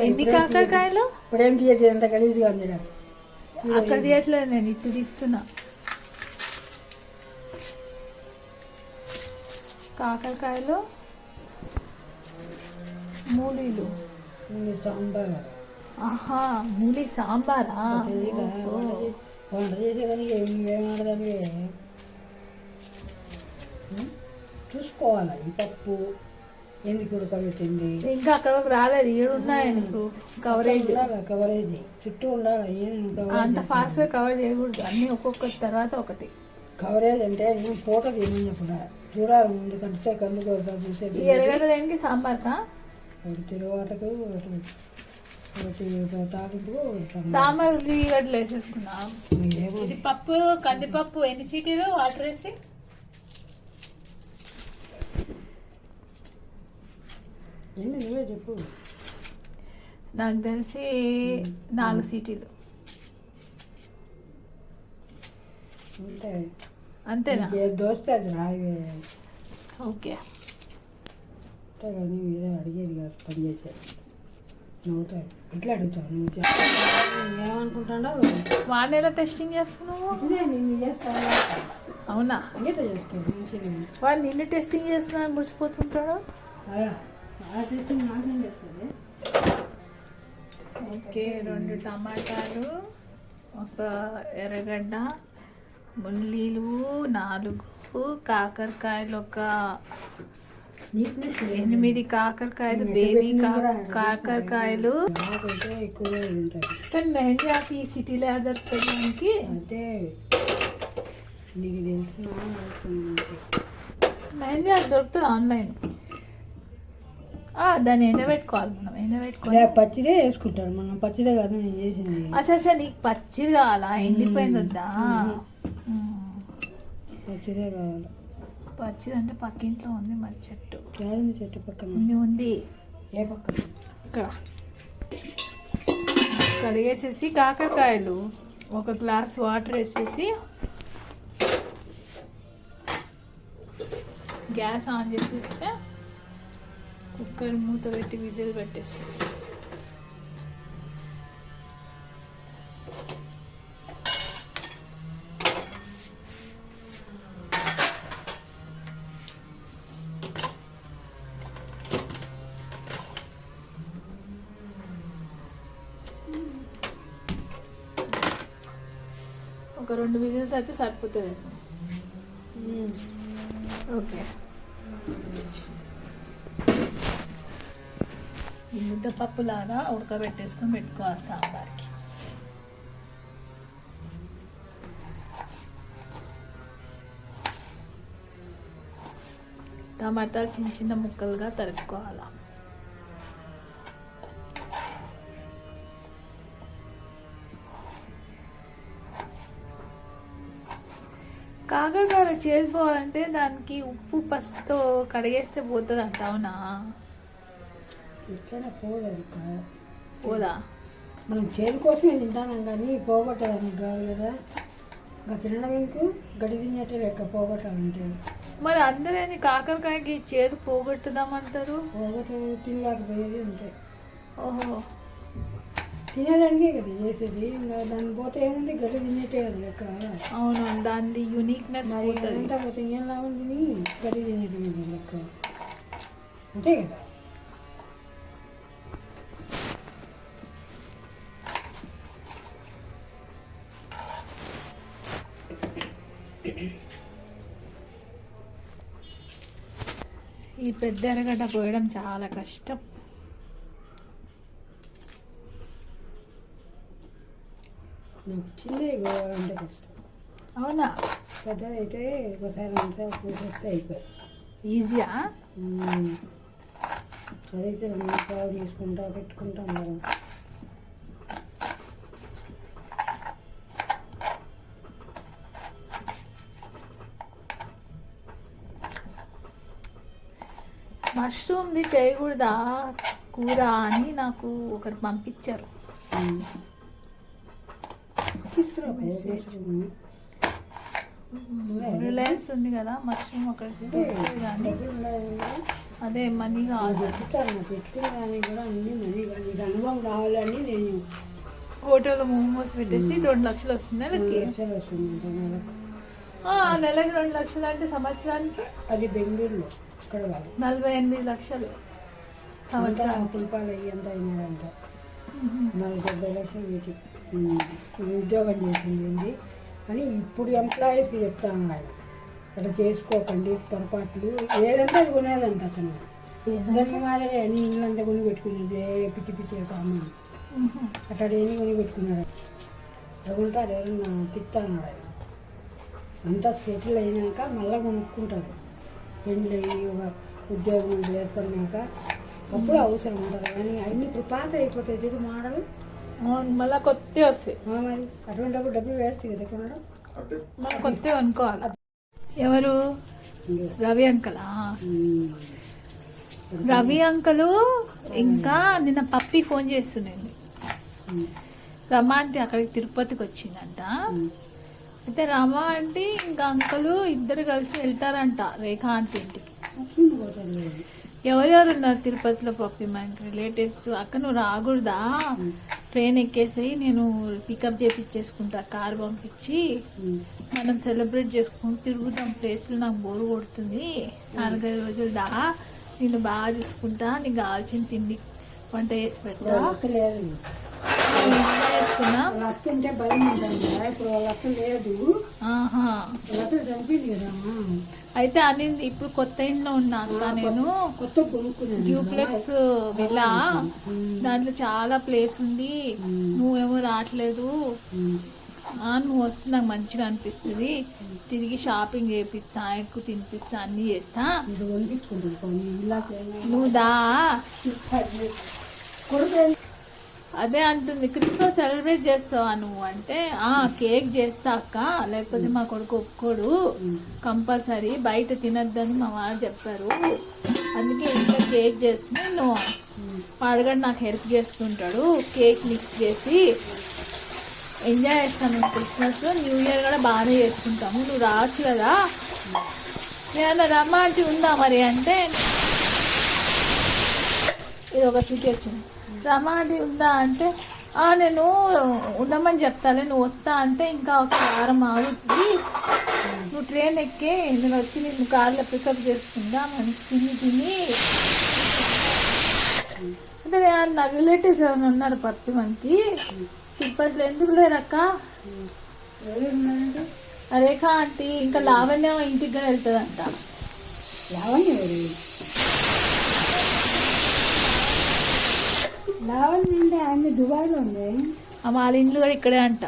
ఎన్ని కాకరకాయలు ఇప్పుడు ఏం తీయట్లేదు, అంత గలీజ్గా ఉంది. అక్కడ తీయట్లేదు, నేను ఇటు తీస్తున్నా. కాకరకాయలు, మూలీలు, సాంబార్. ఆహా, మూలీ సాంబారా? వంట చేసేదానికి ఏమాడదానికి చూసుకోవాలి. ఈ పప్పు ఎందుకు ఉడకబెట్టింది, ఇంకా అక్కడ రాలేదు. ఏడున్నాయని కవరేజ్ చుట్టూ ఉండాలి. అంత ఫాస్ట్గా కవర్ చేయకూడదు, అన్నీ ఒక్కొక్క తర్వాత ఒకటి. కవరేజ్ అంటే నేను ఫోటో తీయమని చెప్పడా, చూడాలి ముందు కంటే కందుకు చూసేది. ఎరగడ్డ దేనికి? సాంబార్కా? తిరువాతకు తాలింపు. సాంబార్ ఉల్లిగడ్డలు వేసేసుకున్నాం. ఇది పప్పు, కందిపప్పు. ఎన్ని సీటీలు వాటర్ వేసి? నువ్వే చెప్పు. నాకు తెలిసి 4 సీటీలు. అంతేనా? దోస్తే అది రావే. ఓకే. కానీ మీరే అడిగేది కాదు, పని చేసేది. నవ్వుతాడు. ఎట్లా అడుగుతావు నువ్వు? ఏమనుకుంటాడో వాడిని ఎలా టెస్టింగ్ చేస్తున్నావు? నిన్ను చేస్తాను. అవునా? ఎట్లా చేస్తాను? వాడు నిన్ను టెస్టింగ్ చేస్తున్నా మురిసిపోతుంటాడు. టెస్టింగ్ నాశనం చేస్తుంది. ఓకే, 2 టమాటాలు, 1 ఎర్రగడ్డ, ముల్లీలు 4, కాకరకాయలు 8 కాకరకాయలు, బేబీ కాకరకాయలు. కానీ మెహందీ ఆకు ఈ సిటీలో యాడ్ దొరుకుతుంది మనకి. అంటే నీకు తెలిసిన మెహందీ ఆకు దొరుకుతుంది ఆన్లైన్. దాన్ని ఎండబెట్టుకోవాలి. మనం ఎండబెట్టుకోవాలి. పచ్చిదే వేసుకుంటారు. మనం పచ్చిదే కాదు నేను చేసింది. అచ్చా, నీకు పచ్చిది కావాలా? ఎండిపోయింది వద్దా? పచ్చిదే కావాలి. పచ్చిది అంటే పక్కింట్లో ఉంది మరి చెట్టు. చెట్టు పక్కన ఉంది. ఏ పక్కన? ఇక్కడ. కడిగేసేసి కాకరకాయలు 1 గ్లాస్ వాటర్ వేసేసి గ్యాస్ ఆన్ చేసేస్తే కుక్కర్ మూత పెట్టి విజిల్ పెట్టేసి ఒక 2 విజిల్స్ అయితే సరిపోతుంది. ఓకే. ఈ ముద్దపప్పు లాగా ఉడకబెట్టేసుకొని పెట్టుకోవాలి సాంబార్కి. టమాటాలు చిన్న ముక్కలుగా తరుక్కోవాలి. కాకరకాయలు చేసిపోవాలంటే దానికి ఉప్పు పసుపుతో కడిగేస్తే పోతుంది అంట. అవునా? ఇట్లనే పోలేదు. పోదా? మనం చేదు కోసమే తింటాను కానీ పోగొట్టడానికి కాదు కదా. ఇంకా తినడం ఎందుకు? గడి తినేట్టే లెక్క పోగొట్టాలంటే. మరి అందరేది కాకరకాయకి చేదు పోగొట్టుదామంటారు? తినలేకపోయేది అంతే. ఓహో, తినేదానికే కదా చేసేది. ఇంకా దాన్ని పోతే ఏముంది? గడి తినేటే కదా లెక్క. అవును, దాని యూనిక్నెస్ అంతా పోతే ఏం లాభం? తిని గడి తినేటి లెక్క అంతే కదా. ఈ పెద్ద ఎర్రగడ్డ పోయడం చాలా కష్టం. నాకు చిన్నవి పోవాలంటే కష్టం. అవునా? పెద్దదైతే ఒకసారి అంతా పూసేస్తే అయిపోయి ఈజీయా? అదైతే 2 నిమిషాలు తీసుకుంటా పెట్టుకుంటాం కదా. మష్రూమ్ది చేయకూడదా కూర అని నాకు ఒకరు పంపించారు. రిలయన్స్ ఉంది కదా, మష్రూమ్ అక్కడికి అదే మనీ కావాలి. చెప్తాను పెట్టుకునే దానికి కూడా అన్ని మనీ కానీ ఇది అనుభవం రావాలని నేను హోటల్లో మోమోస్ పెట్టేసి 2 లక్షలు వస్తుంది నెలకి. వస్తుంది నెలకు. నెలకి 2 లక్షలు అంటే సంవత్సరానికి అది బెంగళూరులో ఇక్కడ కాదు 48 లక్షలు సంవత్సరం. పులిపాలు అయ్యి ఎంత అయినారంట 40 లక్షలు వీటి ఉద్యోగం చేసింది అని ఇప్పుడు ఎంప్లాయీస్కి చెప్తాను ఆయన అట్లా చేసుకోకండి పొరపాట్లు ఏదంటే అది కొనేదంట అతను ఏదైనా మారే అన్ని ఇళ్ళంతా కొని పెట్టుకునేది పిచ్చి పిచ్చి సామాన్ అట్లా ఏమి కొని పెట్టుకున్నాడు అనుకుంటారు ఏదన్నా తిట్టాను ఆయన అంతా సెటిల్ అయినాక మళ్ళీ కొనుక్కుంటారు పెళ్ళి అయ్యి ఒక ఉద్యోగం ఏర్పడినాక అప్పుడు అవసరం ఉంటుంది కానీ అన్ని ఇప్పుడు పాత అయిపోతాయి చూడు మాడలు మళ్ళీ కొత్త వస్తాయి మరి అటువంటిప్పుడు డబ్బులు వేస్ట్ కదా కొనడం మళ్ళీ కొత్త కొనుక్కోవాలి. ఎవరు? రవి అంకలా. రవి అంకలు ఇంకా నిన్న పప్పి ఫోన్ చేస్తుండేది. రమా అంటే అక్కడికి తిరుపతికి వచ్చిందంట. అయితే రమా అంటే ఇంకా అంకలు ఇద్దరు కలిసి వెళ్తారంట రేఖా ఆంటీ ఇంటికి. ఎవరెవరు ఉన్నారు తిరుపతిలో పప్పి? మనకి రిలేటివ్స్. అక్క నువ్వు రాకూడదా? ట్రైన్ ఎక్కేసి నేను పికప్ చేపించేసుకుంటా, కారు పంపించి మనం సెలబ్రేట్ చేసుకుంటూ తిరుగుతాం ప్లేస్లో. నాకు బోరు కొడుతుంది, 4-5 రోజులు దా, నేను బాగా చూసుకుంటా, నీకు కావాల్సిన తిండి వంట చేసి పెడతా చేసుకున్నా. అయితే అనింది ఇప్పుడు కొత్త ఇంట్లో ఉన్నా అక్క నేను, డ్యూప్లెక్స్ విలా, దాంట్లో చాలా ప్లేస్ ఉంది, నువ్వేమో రావట్లేదు, నువ్వు వస్తే నాకు మంచిగా అనిపిస్తుంది, తిరిగి షాపింగ్ చేపిస్తా, ఎక్కువ తినిపిస్తా, అన్నీ చేస్తా, నువ్వు దా. అదే అంటుంది క్రిస్మస్ సెలబ్రేట్ చేస్తావా నువ్వు అంటే, కేక్ చేస్తా అక్క, లేకపోతే మా కొడుకు ఒప్పుకోడు, కంపల్సరీ బయట తినద్దని మా వారు చెప్పారు, అందుకే ఇంట్లో కేక్ చేసి నేను పాడగడు నాకు హెల్ప్ చేస్తుంటాడు, కేక్ మిక్స్ చేసి ఎంజాయ్ చేస్తాను క్రిస్మస్, న్యూ ఇయర్ కూడా బాగానే చేసుకుంటాము, నువ్వు రావచ్చు కదా. ఏమన్నా రమ్మా అంటే ఉందా మరి అంటే, ఇది ఒక సిటీ వచ్చింది, రమాడి ఉందా అంటే నేను ఉండమని చెప్తాలే, నువ్వు వస్తా అంటే ఇంకా ఒక వారం ఆగుతుంది, నువ్వు ట్రైన్ ఎక్కి నేను వచ్చి నేను కార్లో పికప్ చేసుకుందా, మంచి తిని అంటే నా రిలేటివ్స్ ఏమైనా ఉన్నారు పత్తి మనకి తిరుపతిలో. ఎందుకు లేరక్క? రేఖ ఆంటీ ఇంకా లావణ్య ఇంటికి కూడా వెళ్తుందంట. లావణ్య ఆమె దుబాయ్లో ఉంది, వాళ్ళ ఇంట్లో కూడా ఇక్కడే అంట.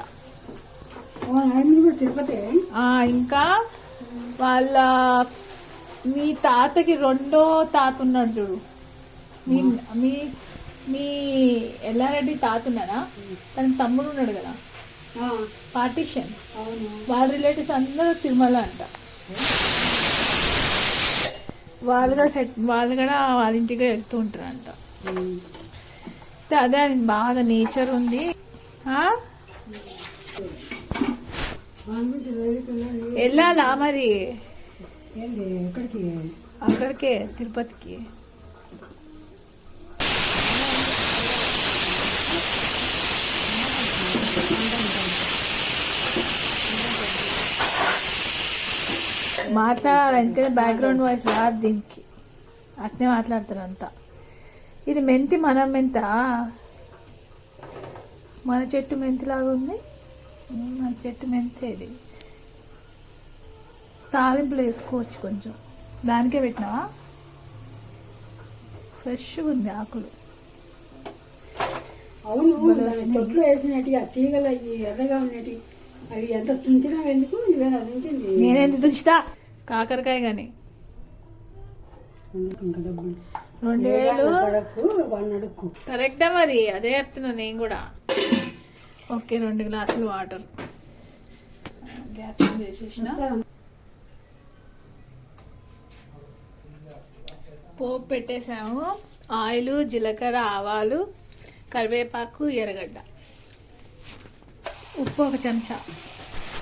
తిరుపతి. ఇంకా వాళ్ళ మీ తాతకి 2వ తాత ఉన్నాడు చూడు, మీ మీ ఎల్లారెడ్డి తాత ఉన్నాడా, తన తమ్ముడు ఉన్నాడు కదా పార్టీషన్, వాళ్ళ రిలేటివ్స్ అందరూ తిరుమల అంట. వాళ్ళు కూడా వాళ్ళ ఇంటికి వెళ్తూ ఉంటారంట. అదే బాగా నేచర్ ఉంది. వెళ్ళాలా మరి అక్కడికే తిరుపతికి? మాట్లాడాలి ఎందుకంటే బ్యాక్గ్రౌండ్ వాయిస్ రాదు దీనికి, అట్నే మాట్లాడతారు అంతా. ఇది మెంతి, మన మెంత, మన చెట్టు మెంతిలాగా ఉంది, మన చెట్టు మెంతే. ఇది తాలింపులు వేసుకోవచ్చు కొంచెం, దానికే పెట్టినావా? ఫ్రెష్గా ఉంది ఆకులు. అవును చెట్లు వేసినట్టు ఆ తీగలు అవి ఎర్రగా ఉన్నట్టు అవి ఎంత తుంచినా ఎందుకు నేనెంత తుంచుతా కాకరకాయ కానీ 2000 కరెక్టా మరి, అదే చెప్తున్నా నేను కూడా. ఓకే 2 గ్లాసులు వాటర్ గ్యాస్ చేసేసిన. పోపు పెట్టేసాము, ఆయిల్, జీలకర్ర, ఆవాలు, కరివేపాకు, ఎర్రగడ్డ, ఉప్పు 1 చెంచా.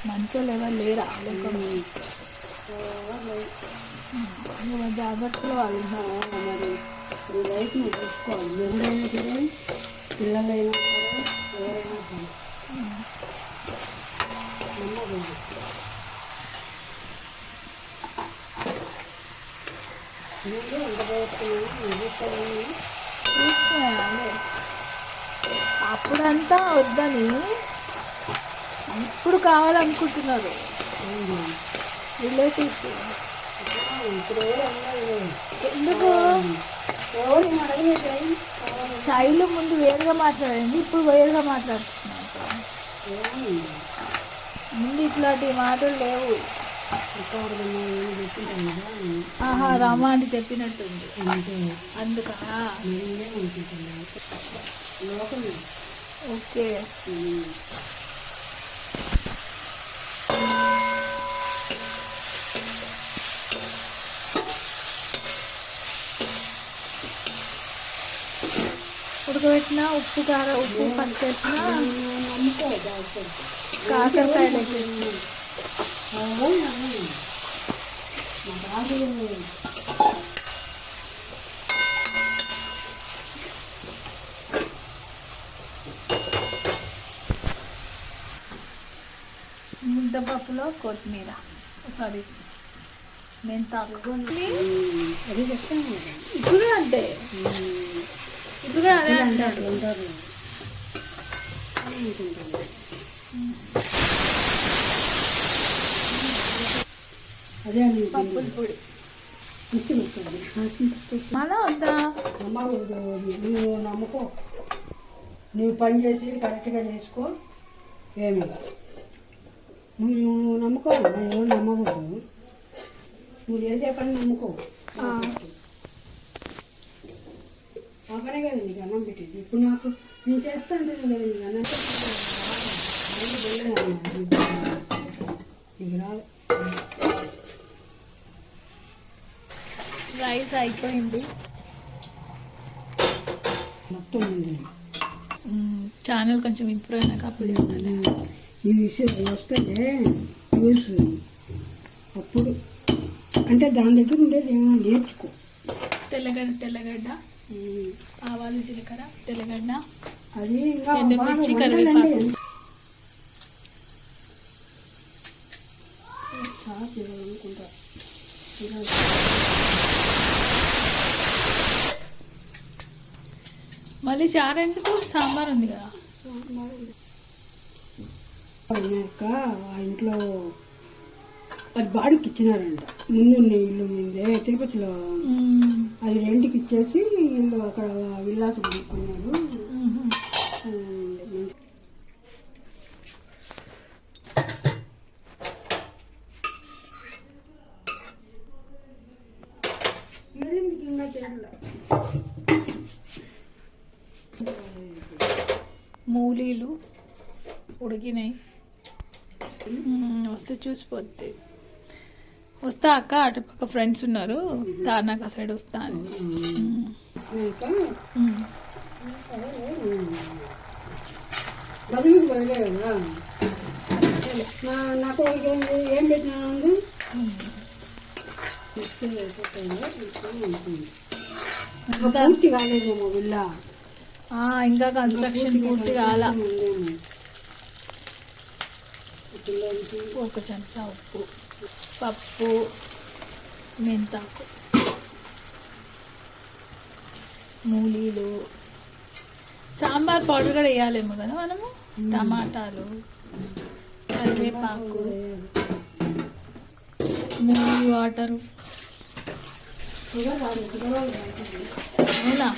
మంచోళ్ళు ఎవరు లేరా? నువ్వు జాగ్రత్తలో వాళ్ళు మరి ఈ లైఫ్ నువ్వు చూసుకోవాలి. ఎవరైనా సరే, పిల్లలైనా సరే, ఎవరైనా సరే నమ్మకూడదు. నేను ఎంత ప్రయత్నం చూసుకోవాలి. అప్పుడంతా వద్దని ఇప్పుడు కావాలనుకుంటున్నారు రిలేటివ్స్. ఇప్పుడు ఎందుకు ఎవరు అడగలేదు. శైలు ముందు వేరుగా మాట్లాడండి, ఇప్పుడు వేరుగా మాట్లాడుతున్నారు. ముందు ఇట్లాంటి మాటలు లేవు. ఆహా, రామా అని చెప్పినట్టుంది అందుకా. ఓకే. ఉడకబెట్టిన ఉప్పు కారం ఉప్పు పట్టేసిన కాకరకాయలు వేసేసిన ముద్దపప్పులో కొత్తిమీర, సారీ మెంతాకు. అది చెప్తాను. ఇప్పుడు అంటే ఇప్పుడు అదే అంటాడు. అదే అని పప్పుల పొడి మళ్ళా వద్దా? నువ్వు నమ్ముకో, నువ్వు పని చేసి కరెక్ట్గా చేసుకో. ఏమి నువ్వు నమ్ముకో, నువ్వు నమ్మకూడదు. నువ్వు చేసే పని నమ్ముకో. ఆ పనే కదా నీకు అన్నం పెట్టింది. ఇప్పుడు నాకు నేను చేస్తాను కదా నీకు అన్నం నీకు రాదు. రైస్ అయిపోయింది మొత్తం ఉంది. ఛానల్ కొంచెం ఇంప్రూవ్ అయినాక అప్పుడు ఈ విషయం వస్తే న్యూస్ అప్పుడు అంటే దాని దగ్గర ఉండేది ఏమైనా నేర్చుకో. తెల్లగడ్డ ఆవాలు జీలకర్ర తెల్లగడ్డ అది ఎండుమిర్చి కరివేపాకు. అనుకుంటా మళ్ళీ చారు ఎందుకు? సాంబార్ ఉంది కదా. ఆ ఇంట్లో అది బాడికి ఇచ్చినారంట. ముందున్న ఇల్లు ముందే తిరుపతిలో అది రెంట్కి ఇచ్చేసి ఇల్లు అక్కడ విల్లాసు కొనుక్కున్నారు. మూలీలు ఉడికినాయి. వస్తే చూసిపోద్ది. వస్తా అక్క, అటుపక్క ఫ్రెండ్స్ ఉన్నారు, తార్నాక సైడ్ వస్తా అని. నాకు ఏం పెట్టినాను పూర్తి కాలేదేమో విల్లా. ఇంకా కన్స్ట్రక్షన్ పూర్తి కాల. ఒక చెంచా ఉప్పు, పప్పు, మెంతాకు, మూలీలు, సాంబార్ పౌడర్ కూడా వేయాలేమో కదా మనము. టమాటాలు, కరివేపాకు, మూలి వాటరు. అవునా?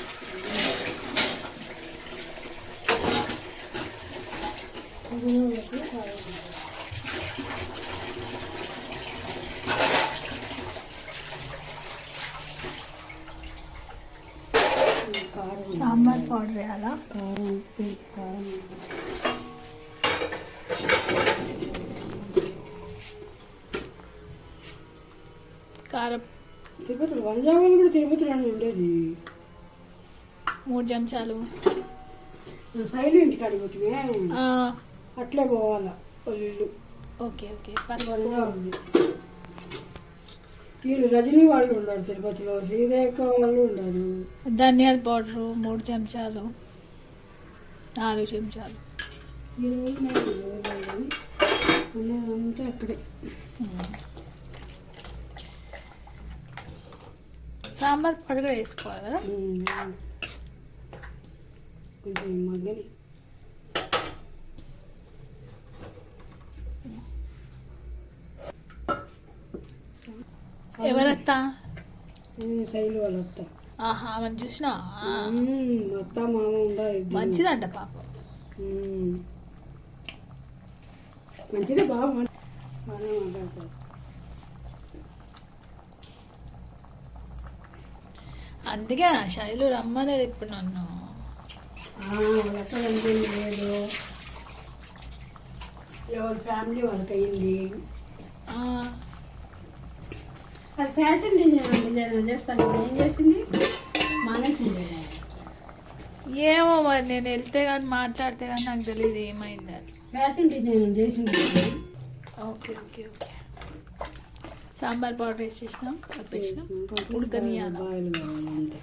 సాంబార్ పౌడర్ వేయాలా? కారం, ఉప్పు, కారం, కారం. తిరుపతిలో వంజావాళ్ళు కూడా తిరుపతిలోనే ఉండేది. 3 చెంచాలు. సైలెంట్ కాడిపోతుంది అట్లే పోవాలా వాళ్ళు. Okay okay. వీళ్ళు రజనీ వాళ్ళు ఉన్నారు తిరుపతిలో, శ్రీరేఖ వాళ్ళు ఉన్నారు. ధనియాల పౌడరు 3 చెంచాలు, 4 చెంచాలు. ఈ రోజు ఉన్నదంతా అక్కడే. సాంబార్ పొడి కూడా వేసుకోవాలి కదా. కొంచెం మగ్గని ఎవరత్తా? శైలి వాళ్ళు వస్తా. ఆహా, మనం చూసినా అత్త మామ ఉండాలి. మంచిదంట పాపం. మంచిదే, బాగా మాట్లాడతారు. అందుకే శైలు రమ్మనేది ఇప్పుడు నన్ను. ఎక్కడంటే లేదు, ఎవరి ఫ్యామిలీ వాళ్ళకి అయింది. అది ఫ్యాషన్ డిజైన్ చేస్తాను. ఏం చేసింది మానేసింది. ఏమో మరి, నేను వెళ్తే కానీ మాట్లాడితే కానీ నాకు తెలియదు ఏమైందని. ఫ్యాషన్ డిజైన్ చేసింది. Okay okay okay. Sambar powder వేసేసినాం, కలిపేసినాం, ఉడకనియాలి. బాయిల్ కావాలి అంతే.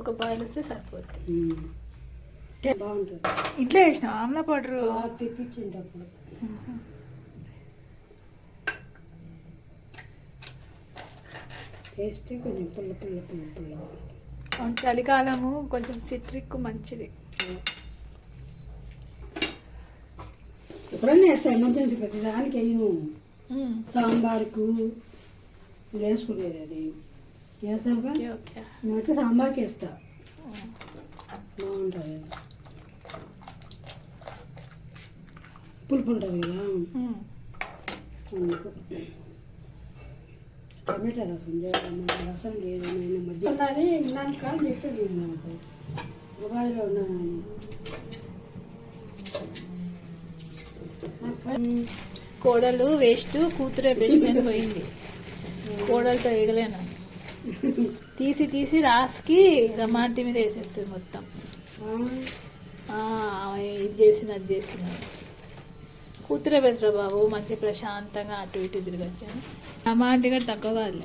ఒక బాయిల్ వస్తే సరిపోతుంది. బాగుంటుంది. ఇంట్లో వేసినాం ఆమ్లా పౌడర్ తెప్పించేటప్పుడు. వేస్తే కొంచెం పుల్ల పుల్ల పుల్ల పుల్ల. చలికాలము కొంచెం సిట్రిక్ మంచిది. ఎప్పుడన్నా వేస్తా, ఎమర్జెన్సీ ప్రతి దానికి వేయను. సాంబార్కు వేసుకునేది అది వేస్తాను. నేనైతే సాంబార్కి వేస్తా, బాగుంటుంది. పులుపు ఉంటుంది కదా అందుకు. టమాటా రసం లేదు, నేను మధ్య ఉండాలి. నాకు కాదు చెప్పేది నాకు దుబాయ్లో ఉన్నానని. కోడలు వేస్ట్, కూతురే బెస్ట్ అని పోయింది. కోడలతో ఎగలేను. తీసి తీసి రాసుకి టమాటీ మీద వేసేస్తుంది మొత్తం. ఇది చేసిన అది చేసిన. కూతురే బెటర్ బాబు, మంచి ప్రశాంతంగా అటు ఇటు తిరగచ్చాను. టమాటీగా తక్కువ కాదు.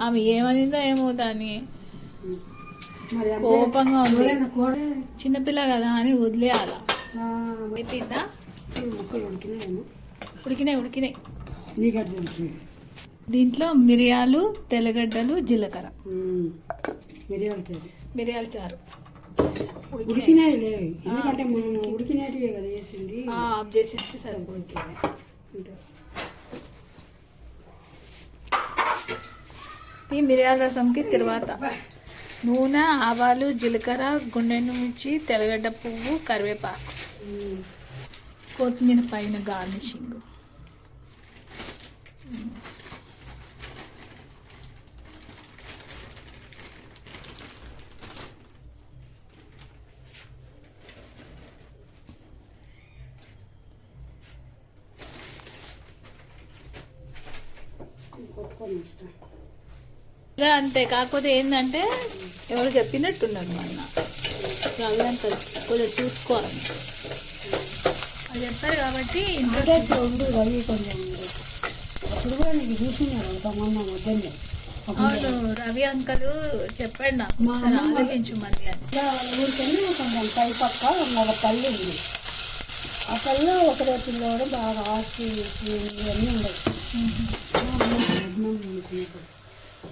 ఆమె ఏమనిందో ఏమో దాన్ని కోపంగా ఉంది. చిన్నపిల్ల కదా అని వదిలేయాల. అయిపోయిందా? ఉడికినాయి. దీంట్లో మిరియాలు, తెల్లగడ్డలు, జీలకర్ర, మిరియాల చారు ఉడికినాయిలే. ఎందుకంటే మనం ఉడికినట్టు కదా చేసింది. ఆఫ్ చేసేస్తే సరిపోతుంది. ఈ మిరియాల రసంకి తర్వాత నూనె, ఆవాలు, జీలకర్ర, గుండె నుంచి, తెల్లగడ్డ పువ్వు, కరివేపాకు, కొత్తిమీర పైన గార్నిషింగ్. అంతే. కాకపోతే ఏంటంటే ఎవరు చెప్పినట్టున్నారు మన అదంతా కొంచెం చూసుకోవాలి. అది చెప్తారు కాబట్టి అవును. రవి అంకల్ చెప్పాడు నాకు, ఆలోచించు మరి ఊరికని కొంచెం పై పక్క ఒక పళ్ళు ఉంది. ఆ పళ్ళు ఒకరే పిల్లవాడు బాగా ఆసి ఇవన్నీ ఉండవు.